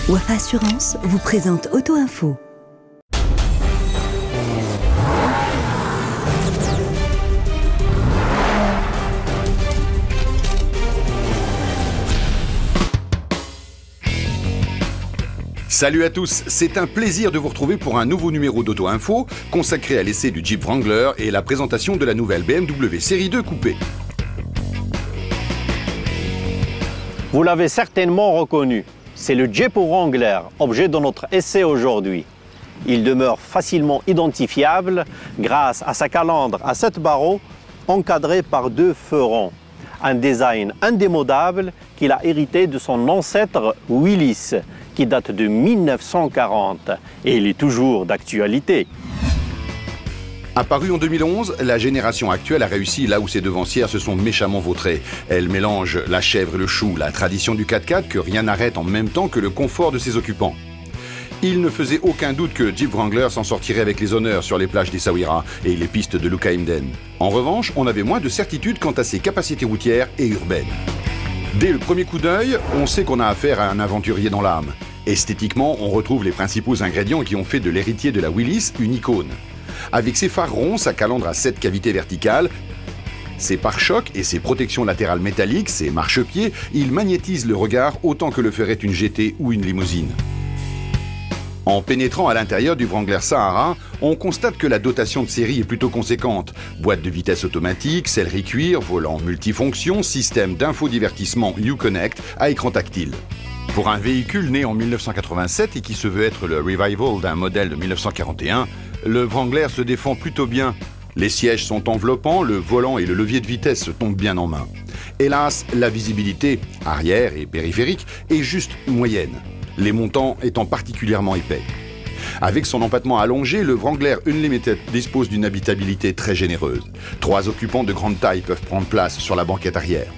Wafa Assurance vous présente Auto Info. Salut à tous, c'est un plaisir de vous retrouver pour un nouveau numéro d'Auto Info consacré à l'essai du Jeep Wrangler et la présentation de la nouvelle BMW Série 2 Coupé. Vous l'avez certainement reconnu, c'est le Jeep Wrangler, objet de notre essai aujourd'hui. Il demeure facilement identifiable grâce à sa calandre à 7 barreaux encadrée par 2 feux ronds. Un design indémodable qu'il a hérité de son ancêtre Willys, qui date de 1940 et il est toujours d'actualité. Apparue en 2011, la génération actuelle a réussi là où ses devancières se sont méchamment vautrées. Elle mélange la chèvre et le chou, la tradition du 4x4 que rien n'arrête en même temps que le confort de ses occupants. Il ne faisait aucun doute que Jeep Wrangler s'en sortirait avec les honneurs sur les plages d'Essaouira et les pistes de Luca-Emden. En revanche, on avait moins de certitude quant à ses capacités routières et urbaines. Dès le premier coup d'œil, on sait qu'on a affaire à un aventurier dans l'âme. Esthétiquement, on retrouve les principaux ingrédients qui ont fait de l'héritier de la Willys une icône. Avec ses phares ronds, sa calandre à 7 cavités verticales, ses pare-chocs et ses protections latérales métalliques, ses marchepieds, il magnétise le regard autant que le ferait une GT ou une limousine. En pénétrant à l'intérieur du Wrangler Sahara, on constate que la dotation de série est plutôt conséquente. Boîte de vitesse automatique, sellerie cuir, volant multifonction, système d'infodivertissement Uconnect à écran tactile. Pour un véhicule né en 1987 et qui se veut être le revival d'un modèle de 1941, le Wrangler se défend plutôt bien. Les sièges sont enveloppants, le volant et le levier de vitesse se tombent bien en main. Hélas, la visibilité, arrière et périphérique, est juste moyenne, les montants étant particulièrement épais. Avec son empattement allongé, le Wrangler Unlimited dispose d'une habitabilité très généreuse. 3 occupants de grande taille peuvent prendre place sur la banquette arrière.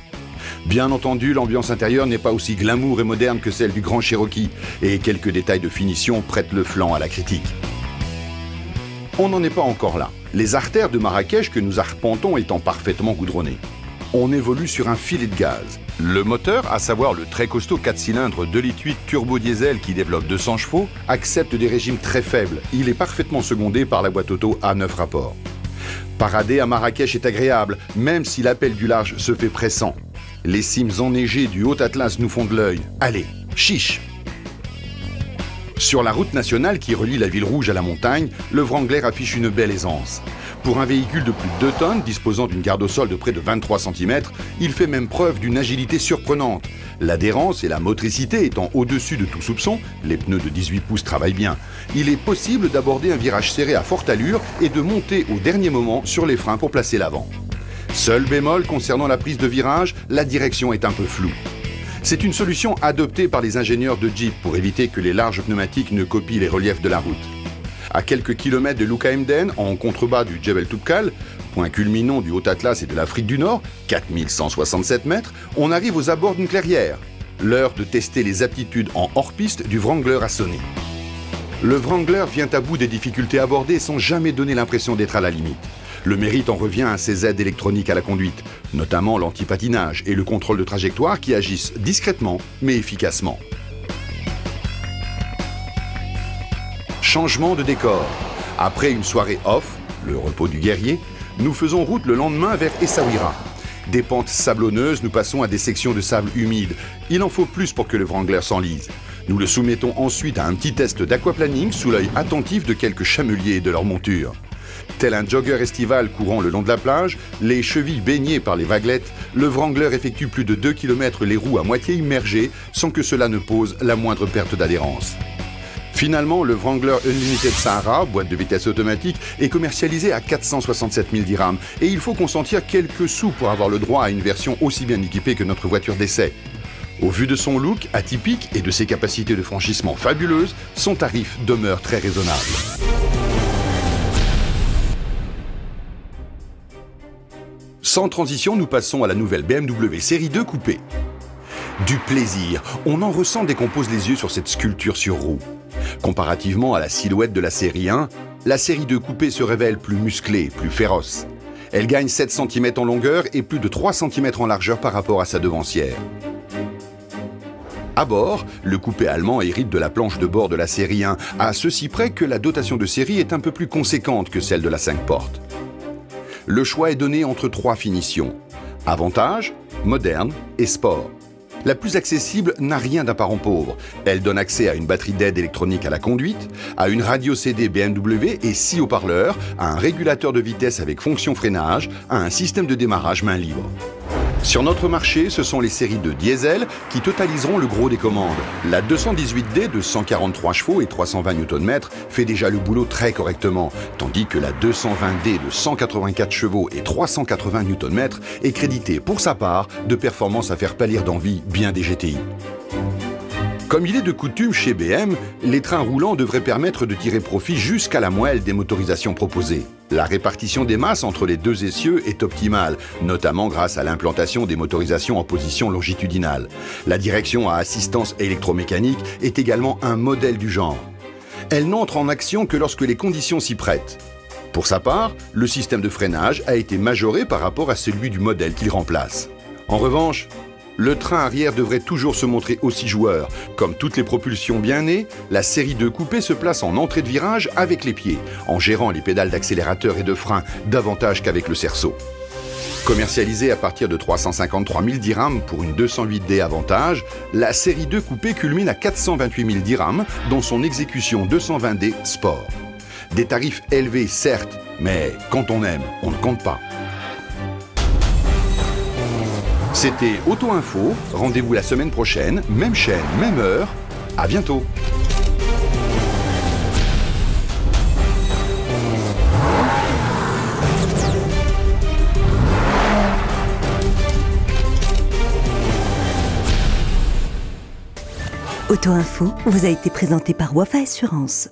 Bien entendu, l'ambiance intérieure n'est pas aussi glamour et moderne que celle du Grand Cherokee, et quelques détails de finition prêtent le flanc à la critique. On n'en est pas encore là, les artères de Marrakech que nous arpentons étant parfaitement goudronnées. On évolue sur un filet de gaz. Le moteur, à savoir le très costaud 4 cylindres 2,8 litres turbo-diesel qui développe 200 chevaux, accepte des régimes très faibles. Il est parfaitement secondé par la boîte auto à 9 rapports. Parader à Marrakech est agréable, même si l'appel du large se fait pressant. Les cimes enneigées du Haut-Atlas nous font de l'œil. Allez, chiche! Sur la route nationale qui relie la ville rouge à la montagne, le Wrangler affiche une belle aisance. Pour un véhicule de plus de 2 tonnes, disposant d'une garde au sol de près de 23 cm, il fait même preuve d'une agilité surprenante. L'adhérence et la motricité étant au-dessus de tout soupçon, les pneus de 18 pouces travaillent bien. Il est possible d'aborder un virage serré à forte allure et de monter au dernier moment sur les freins pour placer l'avant. Seul bémol concernant la prise de virage, la direction est un peu floue. C'est une solution adoptée par les ingénieurs de Jeep pour éviter que les larges pneumatiques ne copient les reliefs de la route. À quelques kilomètres de Luca-Emden, en contrebas du Djebel Toubkal, point culminant du Haut-Atlas et de l'Afrique du Nord, 4167 mètres, on arrive aux abords d'une clairière. L'heure de tester les aptitudes en hors-piste du Wrangler a sonné. Le Wrangler vient à bout des difficultés abordées sans jamais donner l'impression d'être à la limite. Le mérite en revient à ses aides électroniques à la conduite, notamment l'antipatinage et le contrôle de trajectoire qui agissent discrètement mais efficacement. Changement de décor. Après une soirée off, le repos du guerrier, nous faisons route le lendemain vers Essaouira. Des pentes sablonneuses, nous passons à des sections de sable humide. Il en faut plus pour que le Wrangler s'enlise. Nous le soumettons ensuite à un petit test d'aquaplaning sous l'œil attentif de quelques chameliers et de leur monture. Tel un jogger estival courant le long de la plage, les chevilles baignées par les vaguelettes, le Wrangler effectue plus de 2 km les roues à moitié immergées sans que cela ne pose la moindre perte d'adhérence. Finalement, le Wrangler Unlimited Sahara, boîte de vitesse automatique, est commercialisé à 467 000 dirhams et il faut consentir quelques sous pour avoir le droit à une version aussi bien équipée que notre voiture d'essai. Au vu de son look atypique et de ses capacités de franchissement fabuleuses, son tarif demeure très raisonnable. Sans transition, nous passons à la nouvelle BMW Série 2 Coupé. Du plaisir, on en ressent dès qu'on pose les yeux sur cette sculpture sur roue. Comparativement à la silhouette de la série 1, la série 2 Coupé se révèle plus musclée, plus féroce. Elle gagne 7 cm en longueur et plus de 3 cm en largeur par rapport à sa devancière. À bord, le coupé allemand hérite de la planche de bord de la série 1, à ceci près que la dotation de série est un peu plus conséquente que celle de la 5 portes. Le choix est donné entre 3 finitions: Avantage, Moderne et Sport. La plus accessible n'a rien d'apparent pauvre. Elle donne accès à une batterie d'aide électronique à la conduite, à une radio CD BMW et 6 haut-parleurs, à un régulateur de vitesse avec fonction freinage, à un système de démarrage main libre. Sur notre marché, ce sont les séries de diesel qui totaliseront le gros des commandes. La 218D de 143 chevaux et 320 Nm fait déjà le boulot très correctement, tandis que la 220D de 184 chevaux et 380 Nm est créditée pour sa part de performances à faire pâlir d'envie bien des GTI. Comme il est de coutume chez BM, les trains roulants devraient permettre de tirer profit jusqu'à la moelle des motorisations proposées. La répartition des masses entre les deux essieux est optimale, notamment grâce à l'implantation des motorisations en position longitudinale. La direction à assistance électromécanique est également un modèle du genre. Elle n'entre en action que lorsque les conditions s'y prêtent. Pour sa part, le système de freinage a été majoré par rapport à celui du modèle qu'il remplace. En revanche, le train arrière devrait toujours se montrer aussi joueur. Comme toutes les propulsions bien nées, la série 2 coupé se place en entrée de virage avec les pieds, en gérant les pédales d'accélérateur et de frein davantage qu'avec le cerceau. Commercialisée à partir de 353 000 dirhams pour une 208D Avantage, la série 2 coupé culmine à 428 000 dirhams dans son exécution 220D Sport. Des tarifs élevés certes, mais quand on aime, on ne compte pas. C'était Auto Info, rendez-vous la semaine prochaine, même chaîne, même heure, à bientôt. Auto Info vous a été présenté par Wafa Assurance.